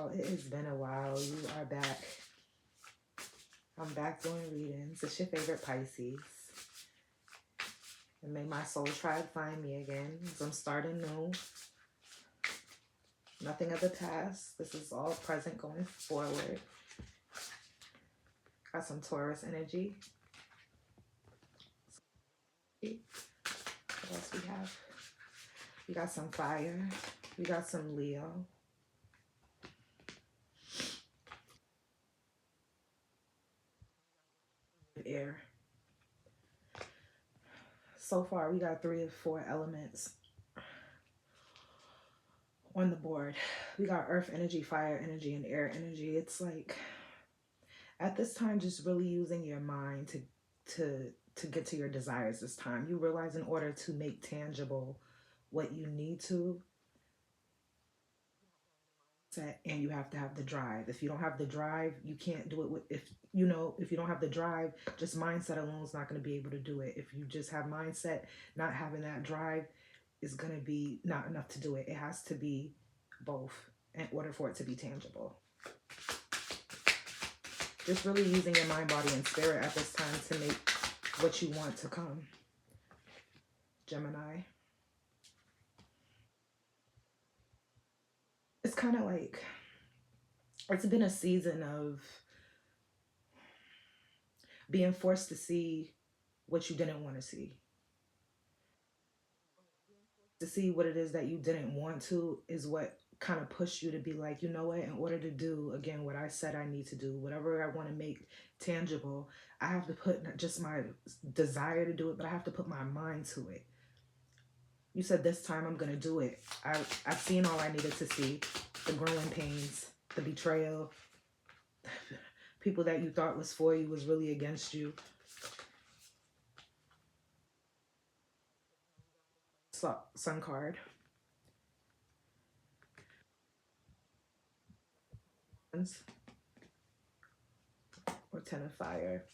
y'all. It has been a while. You are back. I'm back doing readings. It's your favorite Pisces. And may my soul tribe find me again. I'm starting new. Nothing of the past. This is all present going forward. Got some Taurus energy. What else we have? We got some fire. We got some Leo. Air. So far, we got 3 of 4 elements on the board. We got earth energy, fire energy, and air energy. It's like at this time, just really using your mind to get to your desires this time. You realize in order to make tangible what you need to set, and you have to have the drive. If you don't have the drive, you can't do it with, if you don't have the drive, just mindset alone is not going to be able to do it. If you just have mindset, not having that drive is going to be not enough to do it. It has to be both in order for it to be tangible. Just really using your mind, body, and spirit at this time to make what you want to come. Gemini. It's kind of like, it's been a season of being forced to see what you didn't want to see. To see what it is that you didn't want to is what kind of pushed you to be like, you know what, in order to do, again, what I said I need to do, whatever I want to make tangible, I have to put not just my desire to do it, but I have to put my mind to it. You said this time I'm going to do it. I've seen all I needed to see. The growing pains, the betrayal, people that you thought was for you was really against you. Sun card. Or 10 of fire.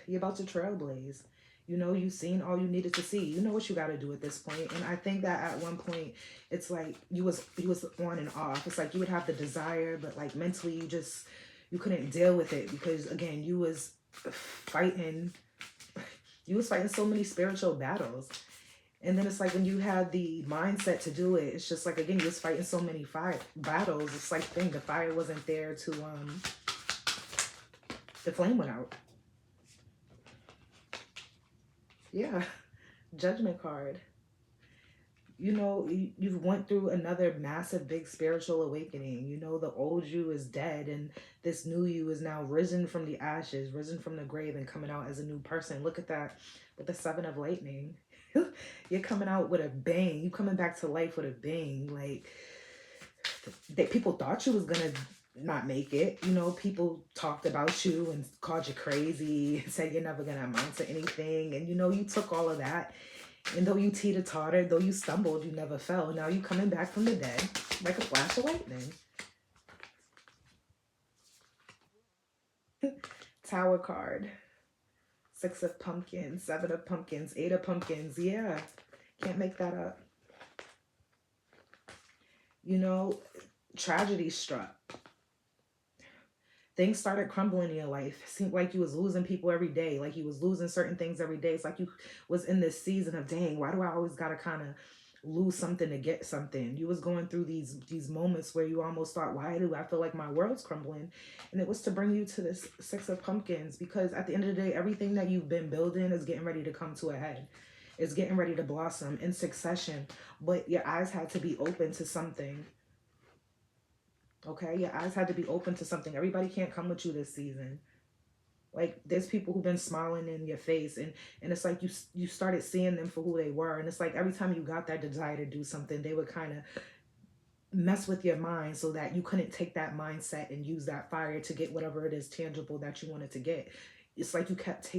You're about to trailblaze. You know, you've seen all you needed to see. You know what you got to do at this point. And I think that at one point, it's like you was on and off. It's like you would have the desire, but like mentally you couldn't deal with it because, again, you was fighting so many spiritual battles. And then it's like when you had the mindset to do it, it's just like, again, you was fighting so many battles. It's like, the fire wasn't there to, the flame went out. Yeah. Judgment card. You know, you've went through another massive, big spiritual awakening. You know, the old you is dead and this new you is now risen from the ashes, risen from the grave and coming out as a new person. Look at that with the 7 of lightning. You're coming out with a bang. You coming back to life with a bang. Like, people thought you was going to not make it. You know, people talked about you and called you crazy, said you're never going to amount to anything. And, you know, you took all of that. And though you teeter-tottered, though you stumbled, you never fell. Now you coming back from the dead like a flash of lightning. Tower card. 6 of pumpkins, 7 of pumpkins, 8 of pumpkins. Yeah, can't make that up. You know, tragedy struck. Things started crumbling in your life. It seemed like you was losing people every day. Like you was losing certain things every day. It's like you was in this season of, dang, why do I always got to kind of lose something to get something? You was going through these moments where you almost thought, why do I feel like my world's crumbling? And it was to bring you to this 6 of pumpkins, because at the end of the day, everything that you've been building is getting ready to come to a head. It's getting ready to blossom in succession. But your eyes had to be open to something. Okay, your eyes had to be open to something. Everybody can't come with you this season. Like, there's people who've been smiling in your face, and it's like you started seeing them for who they were. And it's like every time you got that desire to do something, they would kind of mess with your mind so that you couldn't take that mindset and use that fire to get whatever it is tangible that you wanted to get. It's like you kept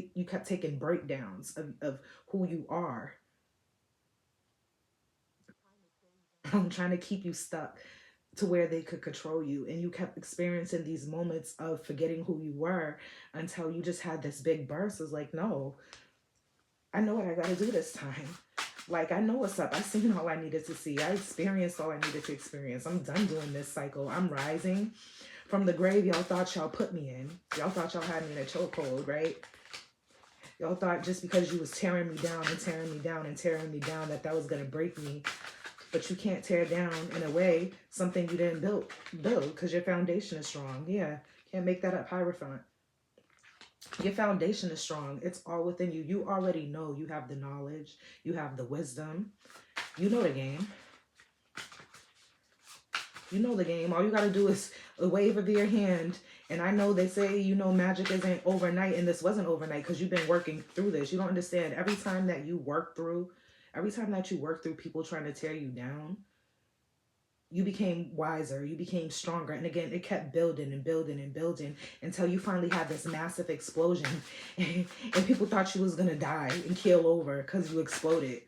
taking breakdowns of who you are. I'm trying to keep you stuck to where they could control you, and you kept experiencing these moments of forgetting who you were until you just had this big burst. It's like, no, I know what I got to do this time. Like, I know what's up. I seen all I needed to see. I experienced all I needed to experience. I'm done doing this cycle. I'm rising from the grave y'all thought y'all put me in. Y'all thought y'all had me in a chokehold, right? Y'all thought just because you was tearing me down and tearing me down and tearing me down that was going to break me. But you can't tear down, in a way, something you didn't build because your foundation is strong. Yeah, can't make that up, Hierophant. Your foundation is strong. It's all within you. You already know. You have the knowledge. You have the wisdom. You know the game. You know the game. All you got to do is a wave of your hand. And I know they say, you know, magic isn't overnight. And this wasn't overnight because you've been working through this. You don't understand. Every time that you work through people trying to tear you down, you became wiser, you became stronger. And again, it kept building and building and building until you finally had this massive explosion. And people thought you was going to die and keel over because you exploded.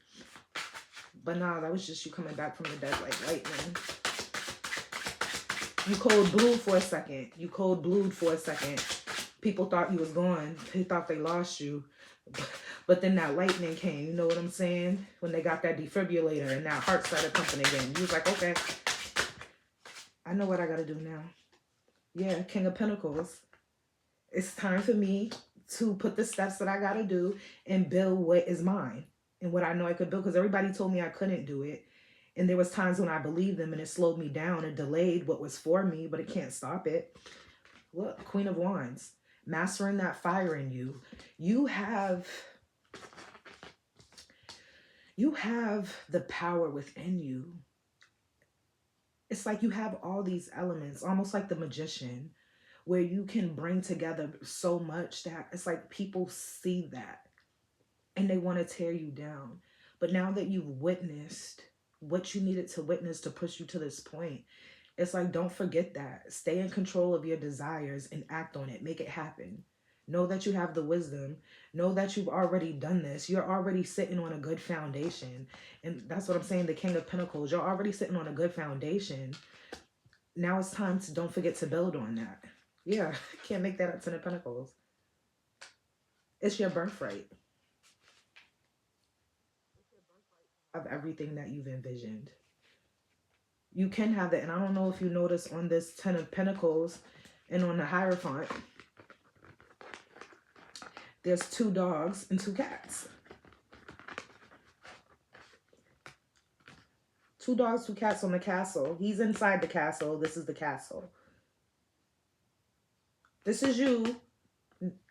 But nah, that was just you coming back from the dead like lightning. You cold blew for a second. You cold blued for a second. People thought you was gone. They thought they lost you. But then that lightning came. You know what I'm saying? When they got that defibrillator and that heart started pumping again. You was like, okay, I know what I got to do now. Yeah, King of Pentacles. It's time for me to put the steps that I got to do and build what is mine and what I know I could build. Because everybody told me I couldn't do it. And there was times when I believed them and it slowed me down and delayed what was for me, but it can't stop it. Look, Queen of Wands, mastering that fire in you. You have the power within you. It's like you have all these elements, almost like the magician, where you can bring together so much that it's like people see that and they want to tear you down. But now that you've witnessed what you needed to witness to push you to this point, it's like, don't forget that. Stay in control of your desires and act on it. Make it happen. Know that you have the wisdom. Know that you've already done this. You're already sitting on a good foundation. And that's what I'm saying, the King of Pentacles. You're already sitting on a good foundation. Now it's time to don't forget to build on that. Yeah, can't make that up, Ten of Pentacles. It's your birthright. Of everything that you've envisioned. You can have that. And I don't know if you notice on this Ten of Pentacles and on the Hierophant, there's 2 dogs and 2 cats. 2 dogs, 2 cats on the castle. He's inside the castle. This is the castle. This is you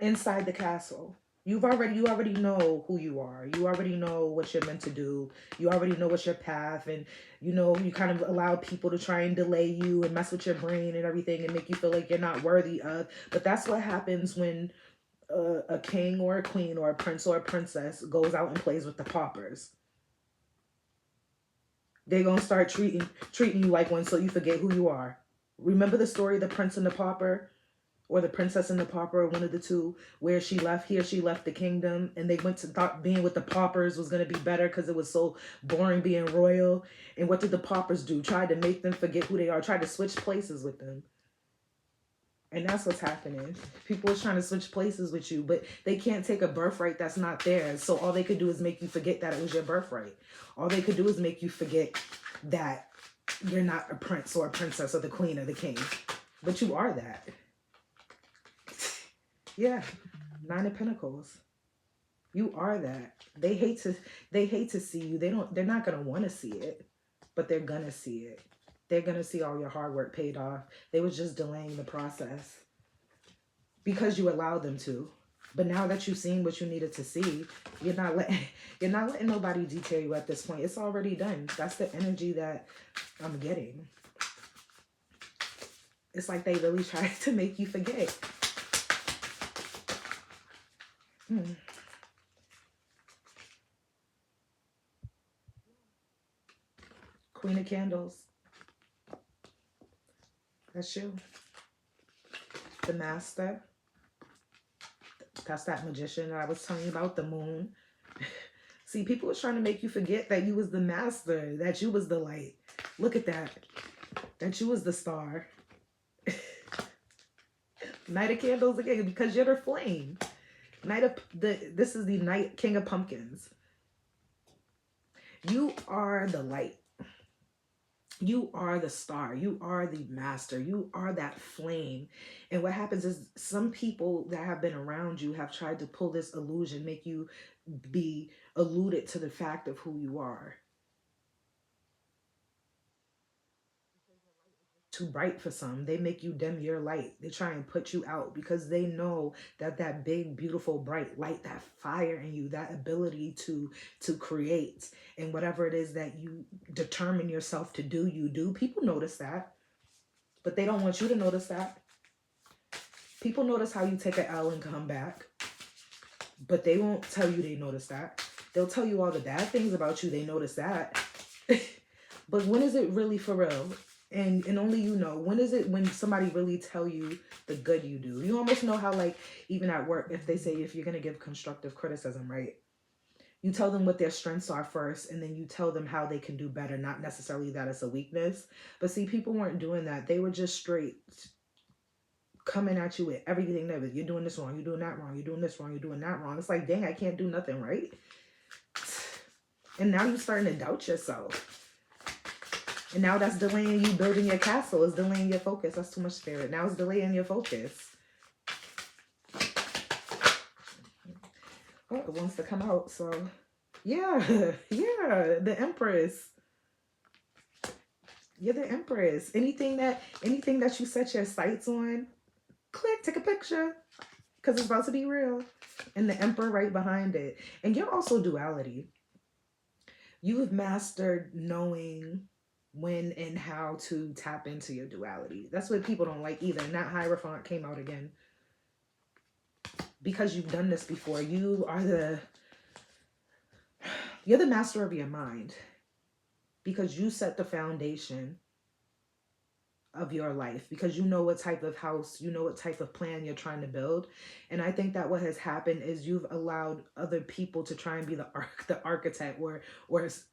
inside the castle. You already know who you are. You already know what you're meant to do. You already know what's your path. And you know, you kind of allow people to try and delay you and mess with your brain and everything and make you feel like you're not worthy of. But that's what happens when a king or a queen or a prince or a princess goes out and plays with the paupers. They're going to start treating you like one so you forget who you are. Remember the story, The Prince and the Pauper? Or The Princess and the Pauper, one of the two, where she left the kingdom and they went to thought being with the paupers was going to be better because it was so boring being royal. And what did the paupers do? Tried to make them forget who they are, tried to switch places with them. And that's what's happening. People are trying to switch places with you, but they can't take a birthright that's not theirs. So all they could do is make you forget that it was your birthright. All they could do is make you forget that you're not a prince or a princess or the queen or the king. But you are that. Yeah, 9 of Pentacles. You are that. They hate to see you. They're not gonna want to see it, but they're gonna see it. They're gonna see all your hard work paid off. They was just delaying the process because you allowed them to. But now that you've seen what you needed to see, you're not letting nobody detail you at this point. It's already done. That's the energy that I'm getting. It's like they really tried to make you forget. Queen of Candles. That's you. The Master. That's that magician that I was telling you about, the moon. See, people was trying to make you forget that you was the master, that you was the light. Look at that. That you was the star. Knight of Candles again, because you're the flame. This is the Knight, King of Pumpkins. You are the light. You are the star. You are the master. You are that flame. And what happens is some people that have been around you have tried to pull this illusion, make you be alluded to the fact of who you are. Too bright for some. They make you dim your light. They try and put you out because they know that that big, beautiful, bright light, that fire in you, that ability to create and whatever it is that you determine yourself to do, you do. People notice that, but they don't want you to notice that. People notice how you take an L and come back, but they won't tell you they notice that. They'll tell you all the bad things about you. They notice that. But when is it really for real? And only you know. When is it when somebody really tell you the good you do? You almost know how, like, even at work, if they say if you're going to give constructive criticism, right? You tell them what their strengths are first, and then you tell them how they can do better, not necessarily that it's a weakness. But see, people weren't doing that. They were just straight coming at you with everything that was, you're doing this wrong, you're doing that wrong, you're doing this wrong, you're doing that wrong. It's like, dang, I can't do nothing right. And now you're starting to doubt yourself. And now that's delaying you building your castle. It's delaying your focus. That's too much spirit. Now it's delaying your focus. Oh, it wants to come out. So, yeah. Yeah. The Empress. You're the Empress. Anything that you set your sights on, click, take a picture. Because it's about to be real. And the Emperor right behind it. And you're also duality. You have mastered knowing when and how to tap into your duality. That's what people don't like either. And that Hierophant came out again. Because you've done this before. You're the master of your mind. Because you set the foundation of your life, because you know what type of house, you know what type of plan you're trying to build. And I think that what has happened is you've allowed other people to try and be the architect or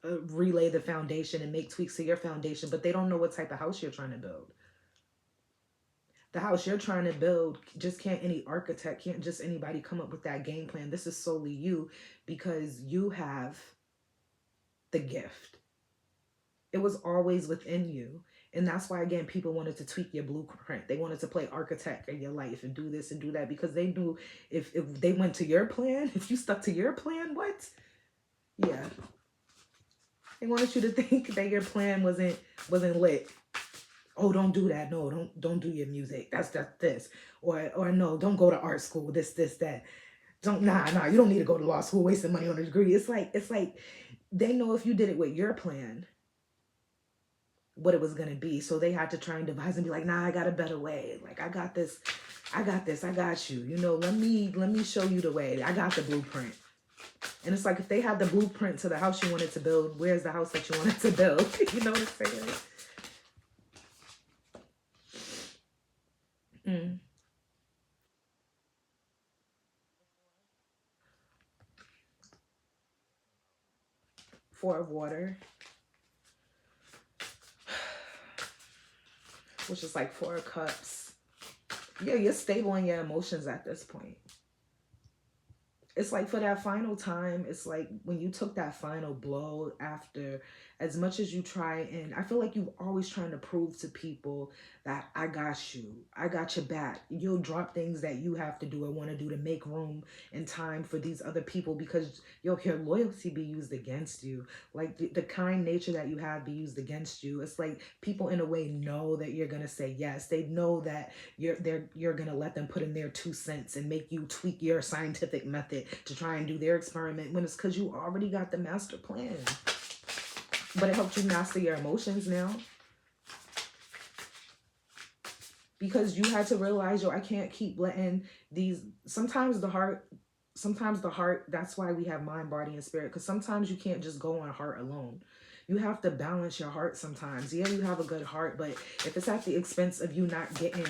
relay the foundation and make tweaks to your foundation, but they don't know what type of house you're trying to build. The house you're trying to build, just can't any architect, can't just anybody come up with that game plan. This is solely you, because you have the gift. It was always within you. And that's why, again, people wanted to tweak your blueprint. They wanted to play architect in your life and do this and do that, because they knew if they went to your plan, if you stuck to your plan, what? Yeah. They wanted you to think that your plan wasn't lit. Oh, don't do that. No, don't do your music. That's this. Or no, don't go to art school. This, that. Don't you don't need to go to law school, wasting money on a degree. It's like they know if you did it with your plan, what it was going to be. So they had to try and devise and be like, nah, I got a better way. Like, I got this, I got you. You know, let me show you the way. I got the blueprint. And it's like, if they had the blueprint to the house you wanted to build, where's the house that you wanted to build? You know what I'm saying? Mm. Four of water, which is like Four of Cups. Yeah, you're stable in your emotions at this point. It's like for that final time, it's like when you took that final blow, after as much as you try, and I feel like you've always trying to prove to people that I got you, I got your back. You'll drop things that you have to do or want to do to make room and time for these other people, because you'll hear loyalty be used against you. Like the kind nature that you have be used against you. It's like people in a way know that you're gonna say yes. They know that you're gonna let them put in their 2 cents and make you tweak your scientific method to try and do their experiment, when it's because you already got the master plan. But it helped you master your emotions now, because you had to realize, yo, I can't keep letting these, sometimes the heart, that's why we have mind, body, and spirit, because sometimes you can't just go on heart alone. You have to balance your heart sometimes. Yeah, you have a good heart, but if it's at the expense of you not getting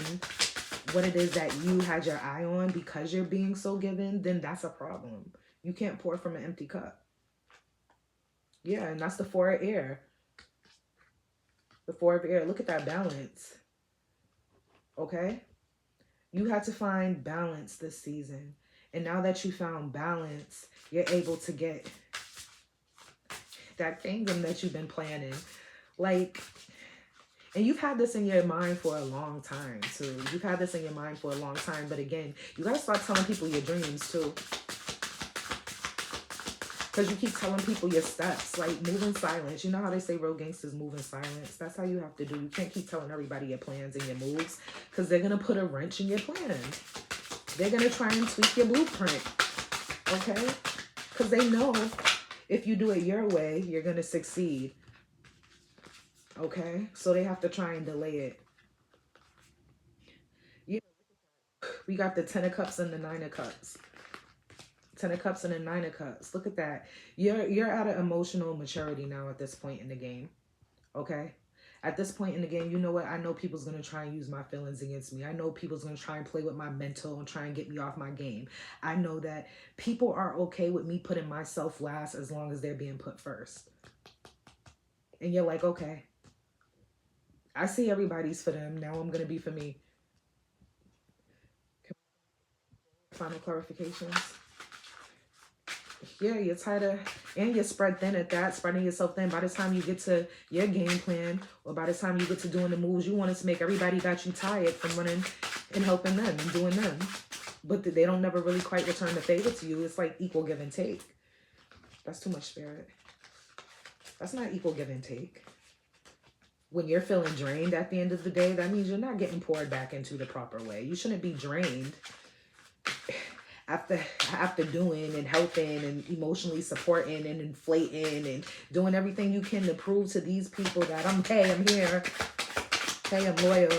what it is that you had your eye on because you're being so given, then that's a problem. You can't pour from an empty cup. Yeah, and that's the Four of Air. The Four of Air. Look at that balance. Okay? You had to find balance this season. And now that you found balance, you're able to get... that kingdom that you've been planning. Like, and you've had this in your mind for a long time too. You've had this in your mind for a long time. But again, you gotta start telling people your dreams too. Because you keep telling people your steps, like move in silence. You know how they say real gangsters move in silence? That's how you have to do. You can't keep telling everybody your plans and your moves because they're going to put a wrench in your plan. They're going to try and tweak your blueprint, okay? Because they know if you do it your way, you're going to succeed, okay? So they have to try and delay it. Yeah, we got the 10 of cups and the 9 of cups. 10 of cups and a 9 of cups. Look at that. You're at an emotional maturity now at this point in the game. Okay. At this point in the game, you know what? I know people's gonna try and use my feelings against me. I know people's gonna try and play with my mental and try and get me off my game. I know that people are okay with me putting myself last as long as they're being put first. And you're like, okay, I see everybody's for them. Now I'm gonna be for me. Final clarifications. Yeah, you're tired of, and you're spread thin at that, spreading yourself thin. By the time you get to your game plan, or by the time you get to doing the moves, you wanted to make everybody got you tired from running and helping them and doing them. But they don't never really quite return the favor to you. It's like equal give and take. That's too much spirit. That's not equal give and take. When you're feeling drained at the end of the day, that means you're not getting poured back into the proper way. You shouldn't be drained after doing and helping and emotionally supporting and inflating and doing everything you can to prove to these people that hey, I'm here, hey, I'm loyal,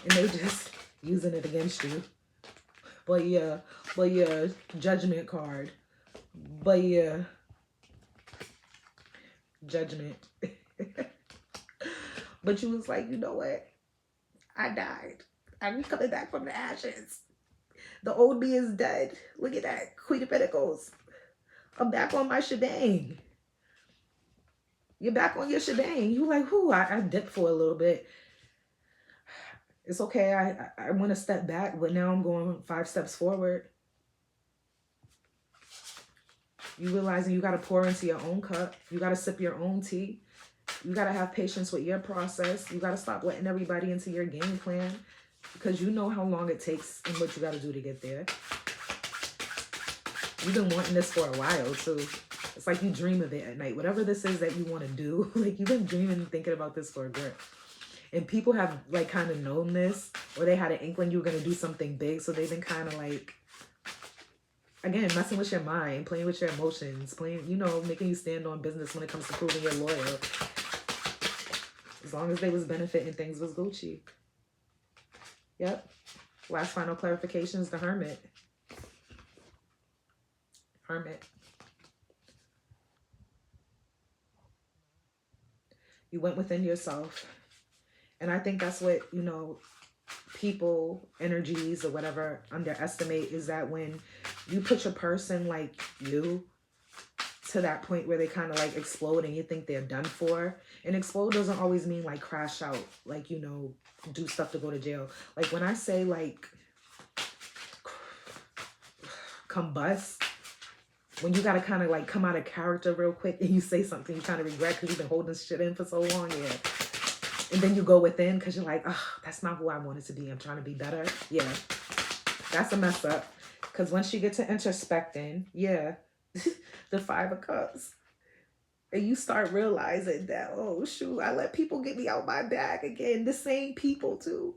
and they just using it against you. But yeah, judgment card. But yeah, judgment. But you was like, you know what? I died. I'm coming back from the ashes. The old me is dead. Look at that. Queen of Pentacles. I'm back on my shebang. You're back on your shebang. You like, whoo, I dipped for a little bit. It's okay. I want to step back, but now I'm going 5 steps forward. You realizing you got to pour into your own cup. You got to sip your own tea. You got to have patience with your process. You got to stop letting everybody into your game plan because you know how long it takes and what you got to do to get there. You've been wanting this for a while too. It's like you dream of it at night. Whatever this is that you want to do, like you've been dreaming and thinking about this for a bit. And people have like kind of known this, or they had an inkling you were going to do something big. So they've been kind of like, again, messing with your mind, playing with your emotions, playing, making you stand on business when it comes to proving you're loyal. As long as they was benefiting, things was Gucci. Yep. Last final clarification is the Hermit. Hermit. You went within yourself. And I think that's what, people, energies, or whatever underestimate is that when you put your person like you to that point where they kind of like explode and you think they're done for. And explode doesn't always mean like crash out, like, do stuff to go to jail. Like when I say like combust, when you gotta kind of like come out of character real quick and you say something you kind of regret because you've been holding shit in for so long, yeah. And then you go within because you're like, oh, that's not who I wanted to be. I'm trying to be better. Yeah, that's a mess up. Because once you get to introspecting, yeah, the 5 of Cups, and you start realizing that, oh, shoot, I let people get me out my bag again. The same people, too.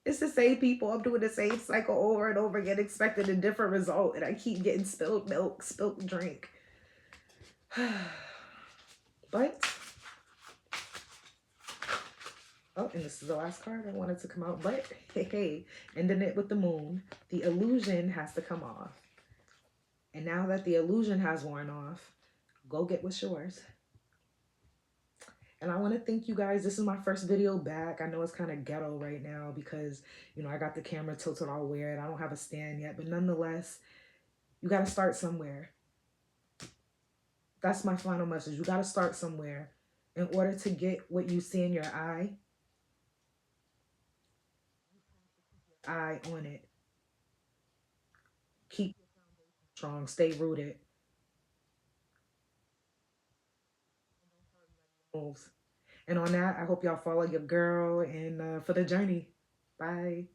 It's the same people. I'm doing the same cycle over and over again, expecting a different result. And I keep getting spilled milk, spilled drink. But, oh, and this is the last card I wanted to come out. But, hey, ending it with the moon. The illusion has to come off. And now that the illusion has worn off, go get what's yours. And I want to thank you guys. This is my first video back. I know it's kind of ghetto right now because, I got the camera tilted all weird. I don't have a stand yet. But nonetheless, you got to start somewhere. That's my final message. You got to start somewhere. In order to get what you see in your eye on it. Keep strong. Stay rooted. moves. And on that, I hope y'all follow your girl and for the journey. Bye.